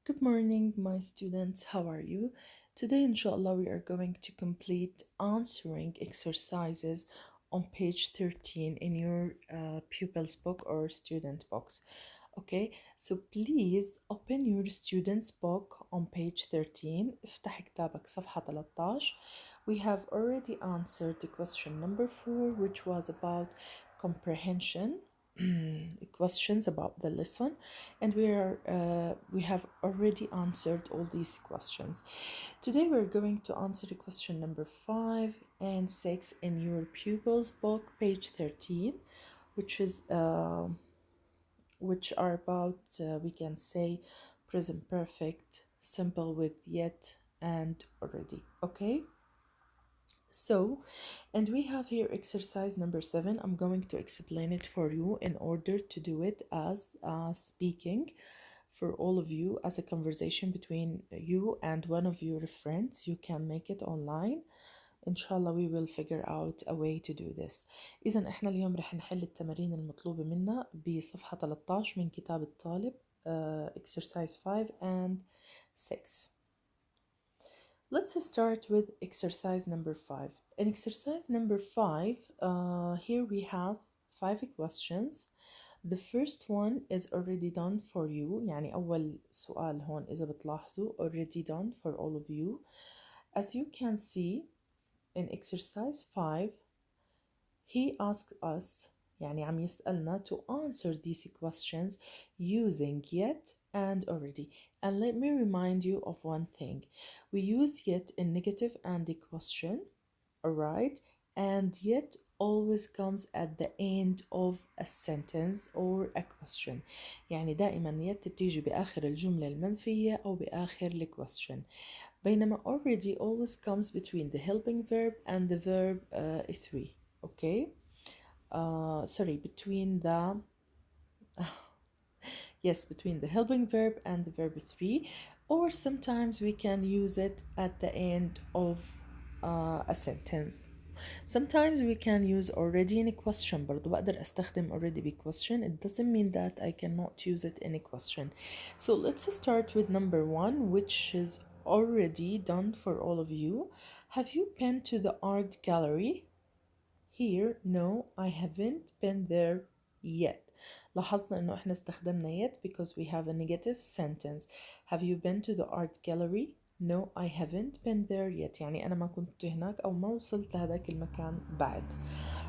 Good morning, my students. How are you? Today, inshallah, we are going to complete answering exercises on page 13 in your pupils book or student box. Okay, so please open your student's book on page 13. افتح كتابك صفحة 13. We have already answered the question number 4, which was about comprehension. Questions about the lesson, and we have already answered all these questions. Today we're going to answer the question number 5 and 6 in your pupils book, page 13, which is which are about we can say present perfect, simple with yet and already. Okay, so, and we have here exercise number 7. I'm going to explain it for you in order to do it as speaking for all of you, as a conversation between you and one of your friends. You can make it online. inshallah we will figure out a way to do this. إذا احنا اليوم رح نحل التمارين المطلوبة منا بصفحة 13 من كتاب الطالب, exercise 5 and 6. Let's start with exercise number 5. In exercise number 5, here we have 5 questions. The first one is already done for you. يعني أول سؤال هون إذا بتلاحظوا already done for all of you. As you can see in exercise 5, he asked us, يعني عم يسألنا to answer these questions using yet and already. And let me remind you of one thing. We use yet in negative and the question, alright? And yet always comes at the end of a sentence or a question. يعني دائما yet بتيجي بآخر الجملة المنفية أو بآخر ال question. بينما already always comes between the helping verb and the verb 3. Okay? Sorry, between the yes, between the helping verb and the verb 3, or sometimes we can use it at the end of a sentence. Sometimes we can use already in a question. برضو بقدر استخدم already be question. It doesn't mean that I cannot use it in a question. So let's start with number 1, which is already done for all of you. Have you been to the art gallery? Here, no, I haven't been there yet. لاحظنا انه احنا استخدمنا yet because we have a negative sentence. Have you been to the art gallery? No, I haven't been there yet. يعني أنا ما كنت هناك أو ما وصلت لهذاك المكان بعد.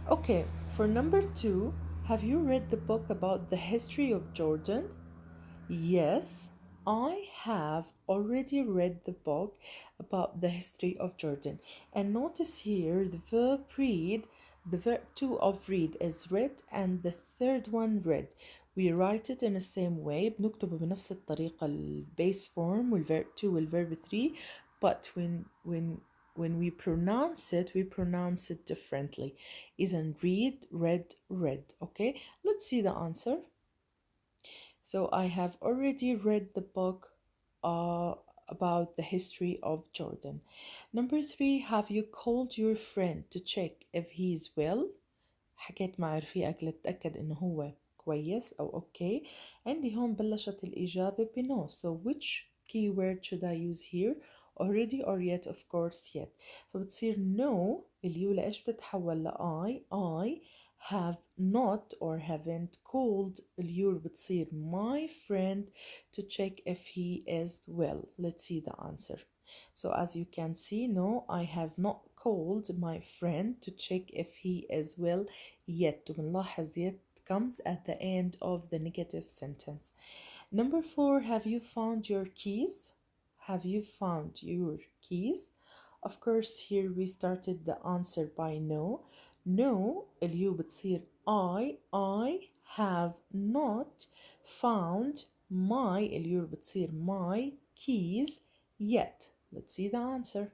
Okay, for number 2, have you read the book about the history of Jordan? Yes, I have already read the book about the history of Jordan. And notice here the verb read, the verb to of read is read and the third one read. We write it in the same way, بنكتبه بنفس الطريقة base form والverb to والverb 3, but when we pronounce it differently. Isn't read, read, read. Okay, let's see the answer. So I have already read the book about the history of Jordan. Number 3, have you called your friend to check if he's well? حكيت مع رفيقك لتتأكد إنه هو كويس أو أوكي. عندي هون بلشت الإجابة بنو. So which keyword should I use here? Already or yet? Of course yet. فبتصير no اللي هو لإيش بتتحول I have not or haven't called اليور بتصير my friend to check if he is well. Let's see the answer. So as you can see, no, I have not called my friend to check if he is well yet. وبنلاحظ yet comes at the end of the negative sentence. Number 4, have you found your keys? Have you found your keys? Of course, here we started the answer by no. No, اللي هو بتصير I have not found my اللي هو بتصير my keys yet. Let's see the answer.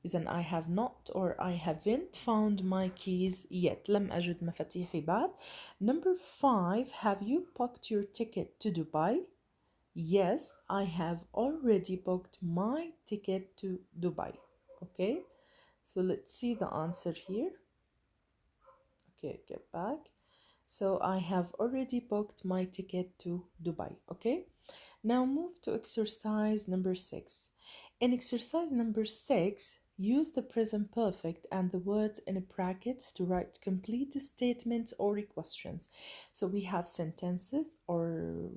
إذن I have not or I haven't found my keys yet. لم أجد مفاتيحي بعد. Number 5, have you booked your ticket to Dubai? Yes, I have already booked my ticket to Dubai. Okay, so let's see the answer here. Okay, get back. So I have already booked my ticket to Dubai. Okay. Now move to exercise number 6. In exercise number 6, use the present perfect and the words in brackets to write complete statements or questions. So we have sentences, or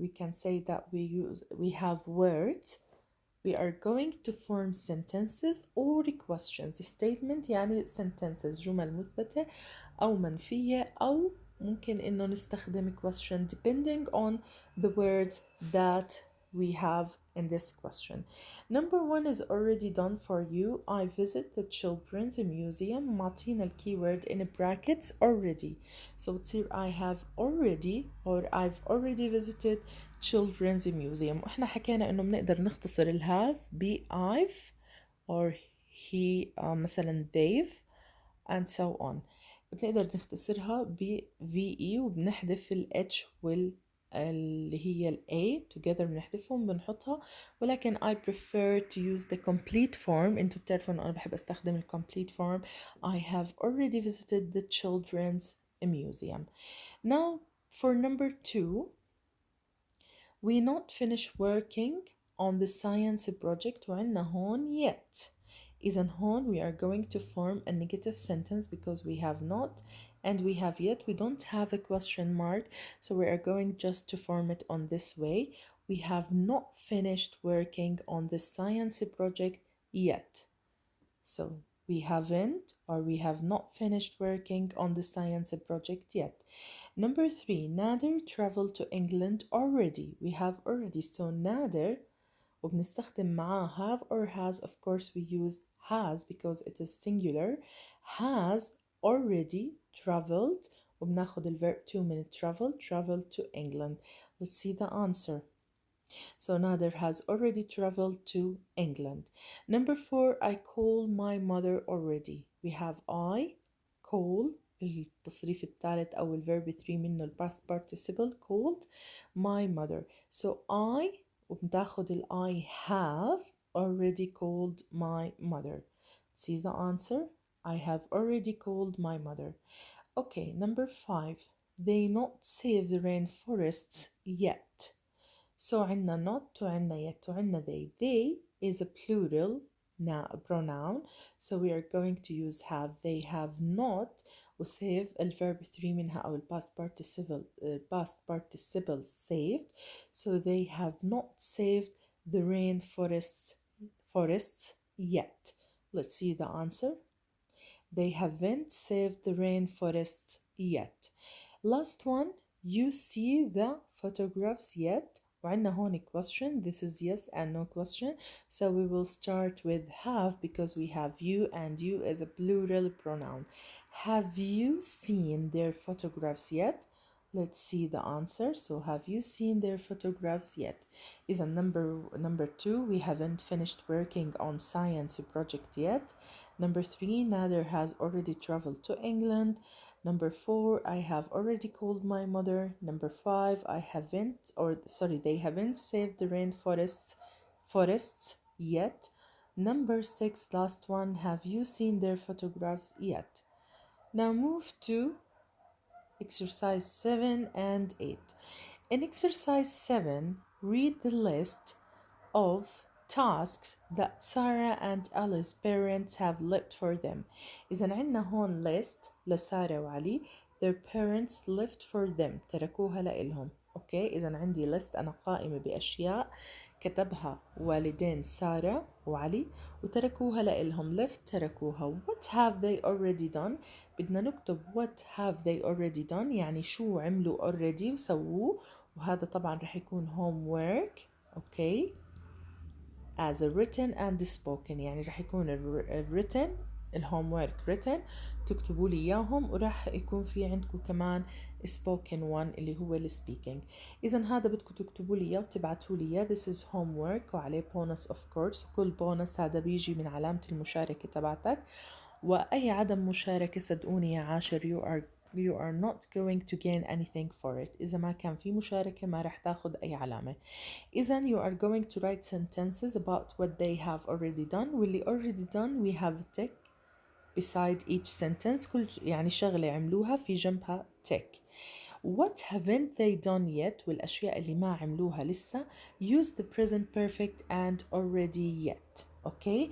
we can say that we have words. We are going to form sentences or questions. Statement يعني sentences، جمل مثبتة أو منفية، أو ممكن إنه نستخدم question depending on the words that we have in this question. Number 1 is already done for you. I visit the children's museum. معطينا الكيورد in brackets already. So تصير I have already or I've already visited children's museum. واحنا حكينا انه بنقدر نختصر الهاف ب I've or he مثلا they've and so on. بنقدر نختصرها ب VE وبنحذف ال H اللي هي ال A together بنحذفهم بنحطها، ولكن I prefer to use the complete form. انتوا بتعرفوا انه انا بحب استخدم ال complete form. I have already visited the children's museum. Now for number 2, we not finished working on the science project وعنا هون yet. إذن هون we are going to form a negative sentence because we have not and we have yet. We don't have a question mark, so we are going just to form it on this way. We have not finished working on the science project yet. So we haven't or we have not finished working on the science project yet. Number 3, Nader traveled to England already. We have already. So Nader وبنستخدم معاه have or has. Of course we use has because it is singular. Has already traveled وبناخد الverb to من traveled to England. Let's see the answer. So Nader has already traveled to England. Number 4, I call my mother already. We have I, call, التصريف الثالث أو الverb 3 منه ال past participle called my mother. So I وبتاخد ال I have already called my mother. See the answer? I have already called my mother. Okay, number 5, they not save the rainforests yet. So عنا not وعنا yet وعنا they. They is a plural pronoun, so we are going to use have. They have not وsave الverb 3 منها أو past participle saved. So they have not saved the forests yet. Let's see the answer. They haven't saved the rainforests yet. Last one, you see the photographs yet. وعندنا هون question. This is yes and no question. So we will start with have because we have you and you is a plural pronoun. Have you seen their photographs yet? Let's see the answer. So have you seen their photographs yet? Is a number 2. We haven't finished working on science project yet. Number 3, Nader has already traveled to England. Number 4, I have already called my mother. Number 5, they haven't saved the forests yet. Number 6, last one, have you seen their photographs yet? Now move to exercise 7 and 8. In exercise 7, read the list of tasks that Sarah and Alice's parents have left for them. إذا عنا هون list لسارة وعلي. Their parents left for them. تركوها لإلهم. أوكي، إذا عندي list أنا قائمة بأشياء كتبها والدين سارة وعلي وتركوها لإلهم. left تركوها. What have they already done؟ بدنا نكتب what have they already done، يعني شو عملوا already وسووه، وهذا طبعا رح يكون homework. أوكي، as a written and spoken، يعني رح يكون written الhomework written تكتبوا لي إياهم، ورح يكون في عندكم كمان spoken one اللي هو السبيكينج. إذا هذا بدكم تكتبوا لي إياه وتبعتوا لي إياه. this is homework وعليه بونس of course. كل بونس هذا بيجي من علامة المشاركة تبعتك، وأي عدم مشاركة صدقوني يا عاشر you are not going to gain anything for it. إذا ما كان في مشاركة ما رح تاخد أي علامة. إذا you are going to write sentences about what they have already done. واللي already done we have a tick beside each sentence. كل يعني شغلة عملوها في جنبها tick. What haven't they done yet والأشياء اللي ما عملوها لسه. Use the present perfect and already yet. Okay?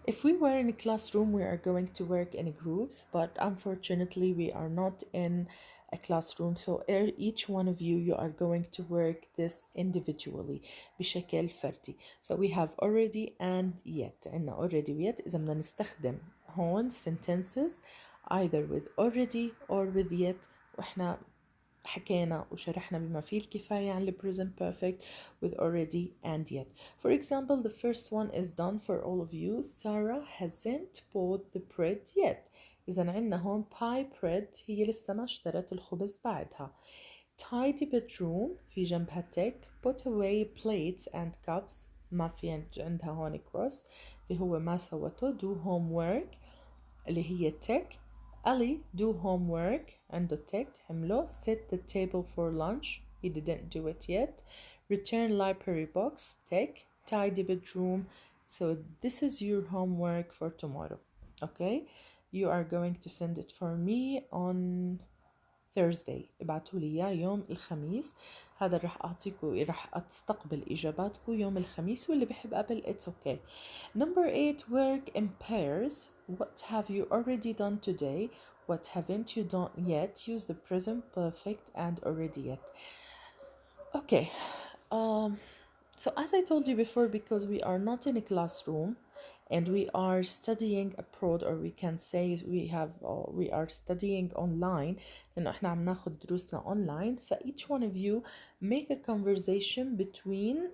If we were in a classroom, we are going to work in groups, but unfortunately, we are not in a classroom. So each one of you, you are going to work this individually بشكل فردي. So we have already and yet. عندنا already و yet. إذا بدنا نستخدم هون sentences either with already or with yet. وإحنا حكينا وشرحنا بما فيه الكفاية عن the present perfect with already and yet. For example, the first one is done for all of you. Sarah hasn't bought the bread yet. إذا عندنا هون pie bread هي لسه ما اشترت الخبز بعدها. Tidy bedroom في جنبها tick. Put away plates and cups ما في عندها هون cross اللي هو ما سوته. Do homework اللي هي tick. Ali do homework عنده tick عمله. Set the table for lunch he didn't do it yet. Return library box tick. Tidy bedroom. So this is your homework for tomorrow. Okay, you are going to send it for me on Thursday. ابعتوا لي اياه يوم الخميس. هذا راح استقبل اجاباتكم يوم الخميس واللي بحب قبل it's okay. Number 8, work in pairs. What have you already done today? What haven't you done yet? Use the present perfect and already yet. Okay. So as I told you before, because we are not in a classroom and we are studying abroad, or we can say we are studying online لأنه احنا عم ناخد دروسنا online. So each one of you make a conversation between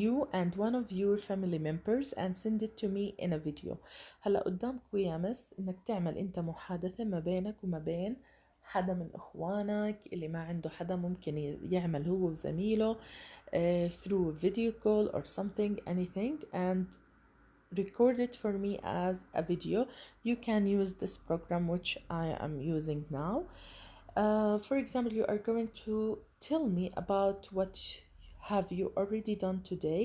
you and one of your family members and send it to me in a video. هلا قدامكم يا مس انك تعمل انت محادثة ما بينك وما بين حدا من اخوانك اللي ما عنده حدا ممكن يعمل هو وزميله through a video call or something, anything, and record it for me as a video. You can use this program which I am using now. For example, you are going to tell me about what have you already done today,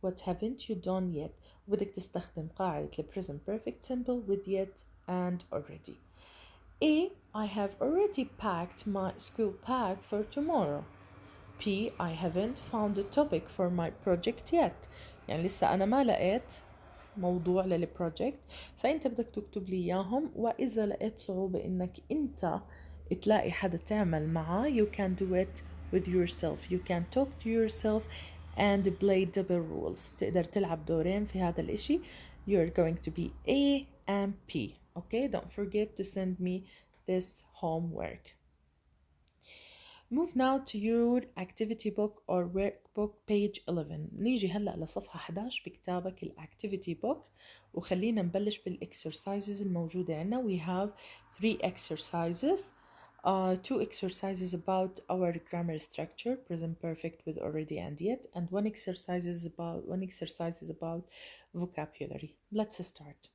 what haven't you done yet. بدك تستخدم قاعدة present perfect simple with yet and already. A, I have already packed my school bag for tomorrow. P, I haven't found a topic for my project yet. يعني لسه أنا ما لقيت موضوع للبروجكت، فأنت بدك تكتب لي إياهم. وإذا لقيت صعوبة إنك أنت تلاقي حدا تعمل معاه you can do it with yourself. You can talk to yourself and play double rules. تقدر تلعب دورين في هذا الإشي. You're going to be A and P. Okay, don't forget to send me this homework. Move now to your activity book or workbook page 11. نيجي هلأ لصفحة 11 بكتابك activity book وخلينا نبلش بالexercises الموجودة عنا. We have 3 exercises. 2 exercises about our grammar structure, present perfect with already and yet, and one exercise is about vocabulary. Let's start.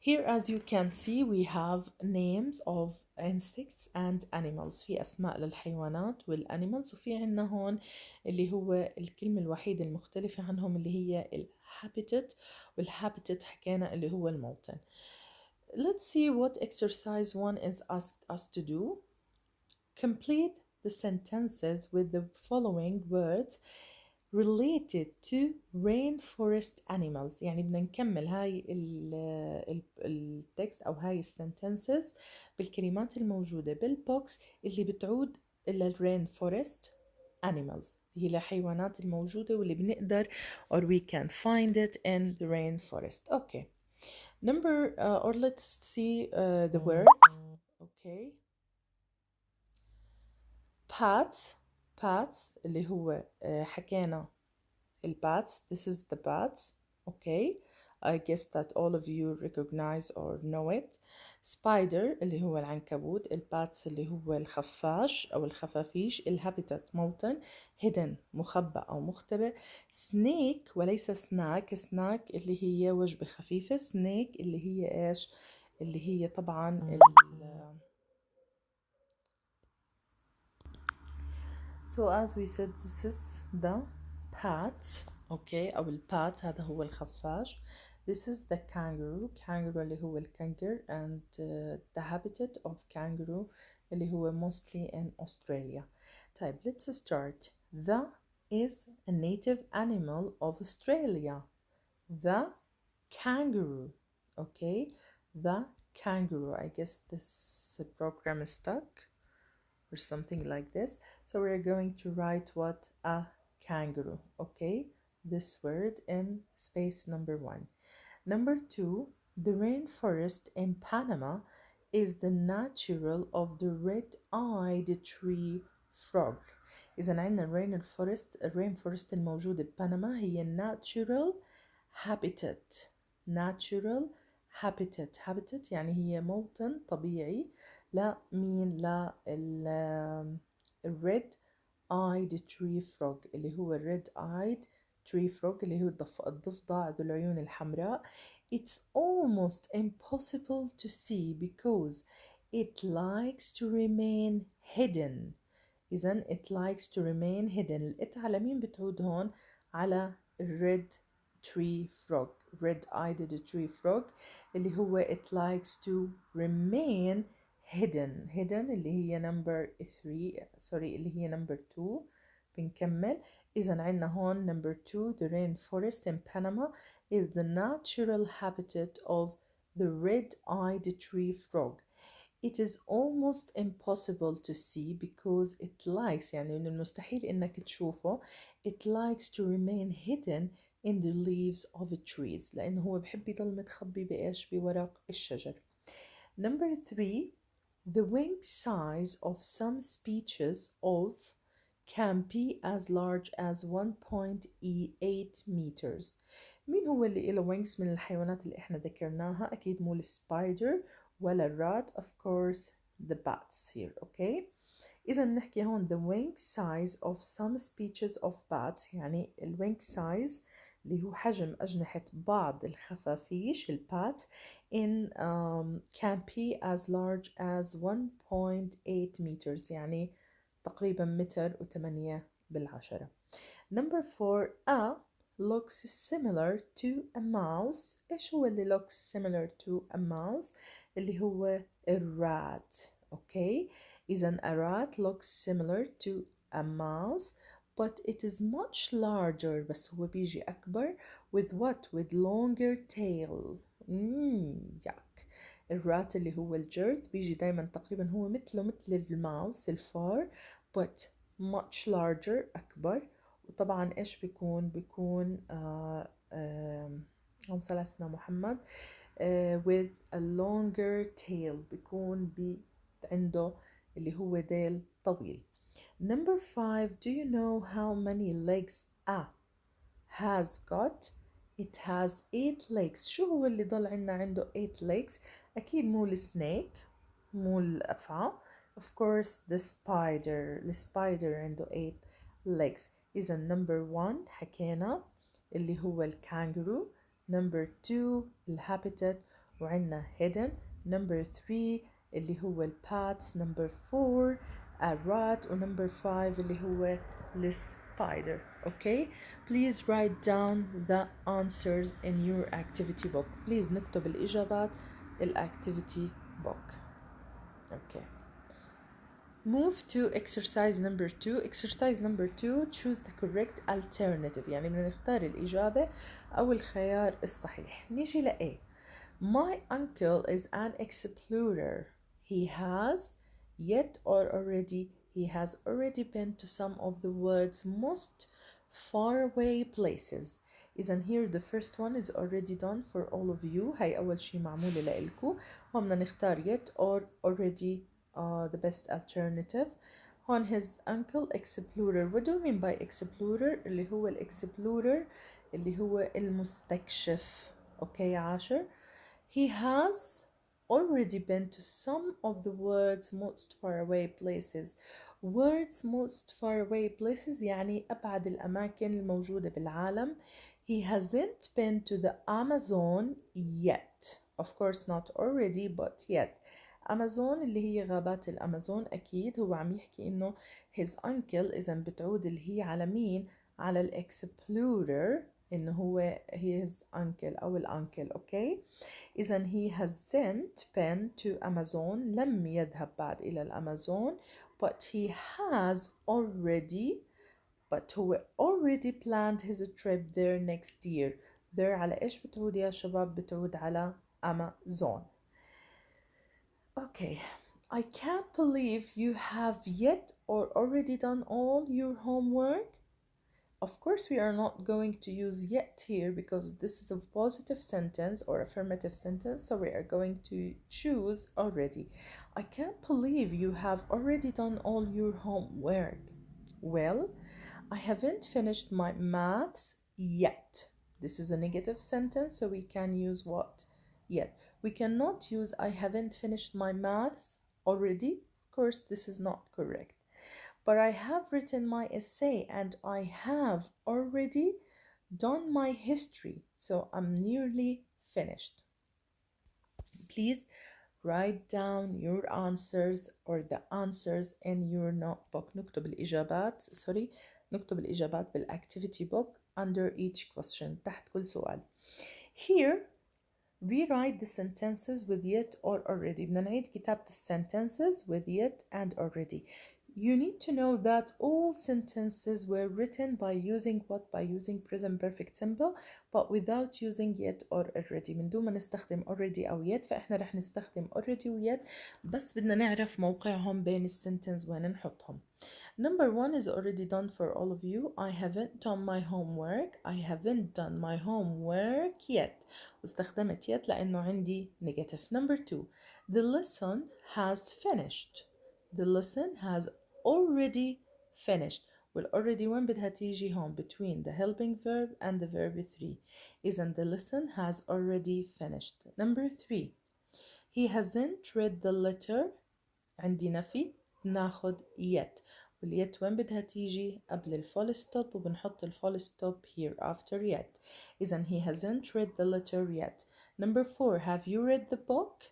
Here, as you can see, we have names of insects and animals. في أسماء للحيوانات والانيمالز، وفي عنا هون اللي هو الكلمة الوحيدة المختلفة عنهم اللي هي الهابيتات، والهابيتات حكينا اللي هو الموطن. Let's see what exercise 1 is asked us to do. Complete the sentences with the following words related to rainforest animals. يعني بدنا نكمل هاي التكست أو هاي السنتنسز بالكلمات الموجودة بالبوكس اللي بتعود إلى rainforest animals، هي الحيوانات الموجودة واللي بنقدر or we can find it in the rainforest. Okay. Or let's see the words. Okay. Bats اللي هو حكينا الباتس. This is the bats. Okay. I guess that all of you recognize or know it. Spider اللي هو العنكبوت. الباتس اللي هو الخفاش أو الخفافيش. الهابيتات موطن. hidden مخبأ أو مختبئ. snake وليس snack اللي هي وجبة خفيفة. snake اللي هي إيش؟ اللي هي طبعا So as we said, this is the pat. Okay, أو البات هذا هو الخفاش. This is the kangaroo اللي هو الكنغر, and the habitat of kangaroo اللي هو mostly in Australia. طيب let's start. The is a native animal of Australia. The kangaroo. Okay, the kangaroo. I guess this program is stuck or something like this. So we're going to write what a kangaroo. Okay, this word in space number one. Number two, the rainforest in Panama is the natural of the red-eyed tree frog. إذا عندنا الرين فورست الموجودة ببنما هي natural habitat. natural habitat يعني هي موطن طبيعي لمين؟ red eyed tree frog اللي هو red eyed tree frog اللي هو الضفدع ذو العيون الحمراء. It's almost impossible to see because it likes to remain hidden. إذن it likes to remain hidden. الإت على مين بتعود هون؟ على red tree frog red-eyed tree frog اللي هو it likes to remain hidden اللي هي number 3 sorry اللي هي number 2 بنكمل. إذا عندنا هون number 2 the rainforest in Panama is the natural habitat of the red-eyed tree frog. It is almost impossible to see because it likes يعني من المستحيل إنك تشوفه. It likes to remain hidden in the leaves of trees لأنه هو بحب يضل متخبي بإيش؟ بورق الشجر. Number 3, the wing size of some species of can be as large as 1.8 meters. مين هو اللي له wings من الحيوانات اللي احنا ذكرناها؟ أكيد مو السبايدر ولا الرات. Of course the bats here. okay. إذا بنحكي هون the wing size of some species of bats يعني ال wing size اللي هو حجم أجنحة بعض الخفافيش البات in can be as large as 1.8 meters يعني تقريبا متر و8 بالعشرة. Number 4, a looks similar to a mouse. إيش هو اللي looks similar to a mouse؟ اللي هو الرات. okay. إذا a rat looks similar to a mouse but it is much larger بس هو بيجي أكبر with what? with longer tail. yuck. الرات اللي هو الجرذ بيجي دايما تقريبا هو مثل الماوس الفار but much larger أكبر. وطبعا إيش بيكون اللهم صل على سيدنا محمد with a longer tail بيكون عنده اللي هو ديل طويل. Number 5, do you know how many legs a has got? It has 8 legs. شو هو اللي ضل عنا عنده 8 legs؟ أكيد مو السنيك مو الأفعى. Of course the spider. السبايدر عنده 8 legs. إذا number 1 حكينا اللي هو الكانجرو. number 2 الهابيتات وعنا hidden. number 3 اللي هو الباتس. number 4 a rat و number 5 اللي هو السبايدر. okay. Please write down the answers in your activity book. Please نكتب الإجابات الactivity book. okay. Move to exercise number 2. Exercise number 2, choose the correct alternative. يعني بدنا نختار الإجابة أو الخيار الصحيح. نيجي ل A. My uncle is an explorer. He has yet or already. He has already been to some of the world's most faraway places. إذن here the first one is already done for all of you. هاي أول شي معمولة لإلكو. هون بدنا نختار yet or already the best alternative. هون his uncle explorer. What do you mean by explorer؟ اللي هو explorer اللي هو المستكشف. okay يا عاشر. He has already been to some of the world's most faraway places. World's most faraway places يعني أبعد الأماكن الموجودة بالعالم. He hasn't been to the Amazon yet. Of course not already but yet. أمازون اللي هي غابات الأمازون. أكيد هو عم يحكي إنه his uncle إذا بتعود اللي هي على مين؟ على الإكسبلورر إنه هو his uncle أو الأنكل. أوكي، إذا he has sent pen to Amazon. لم يذهب بعد إلى الأمازون. But he has already but هو already planned his trip there next year. there على إيش بتعود يا شباب؟ بتعود على Amazon. Okay, I can't believe you have yet or already done all your homework. Of course, we are not going to use yet here because this is a positive sentence or affirmative sentence, so we are going to choose already. I can't believe you have already done all your homework. Well, I haven't finished my maths yet. This is a negative sentence, so we can use what? Yet. We cannot use I haven't finished my maths already. Of course, this is not correct. But I have written my essay and I have already done my history, so I'm nearly finished. Please write down your answers or the answers in your notebook. نكتب الإجابات نكتب الإجابات بالactivity book under each question تحت كل سؤال. Here rewrite the sentences with yet or already. بدنا نعيد كتابة sentences with yet and already. You need to know that all sentences were written by using what? By using present perfect simple but without using yet or already. من دون ما نستخدم already أو yet، فإحنا رح نستخدم already و yet، بس بدنا نعرف موقعهم بين السنتنس وين نحطهم. Number one is already done for all of you. I haven't done my homework. I haven't done my homework yet. واستخدمت yet لأنه عندي negative. Number two, the lesson has finished. The lesson has already finished. Well, already when بدها تيجي هون between the helping verb and the verb 3. إذن the lesson has already finished. Number three, he hasn't read the letter. عندي نفي، ناخد yet. واليت وين بدها تيجي؟ قبل الفول ستوب، وبنحط الفول ستوب here after yet. إذن he hasn't read the letter yet. Number four, have you read the book؟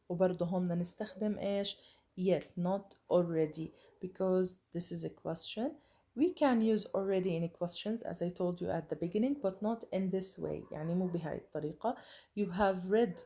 وبرضه هون بدنا نستخدم إيش؟ yet not already because this is a question. We can use already in questions as I told you at the beginning but not in this way، يعني مو بهاي الطريقة. You have read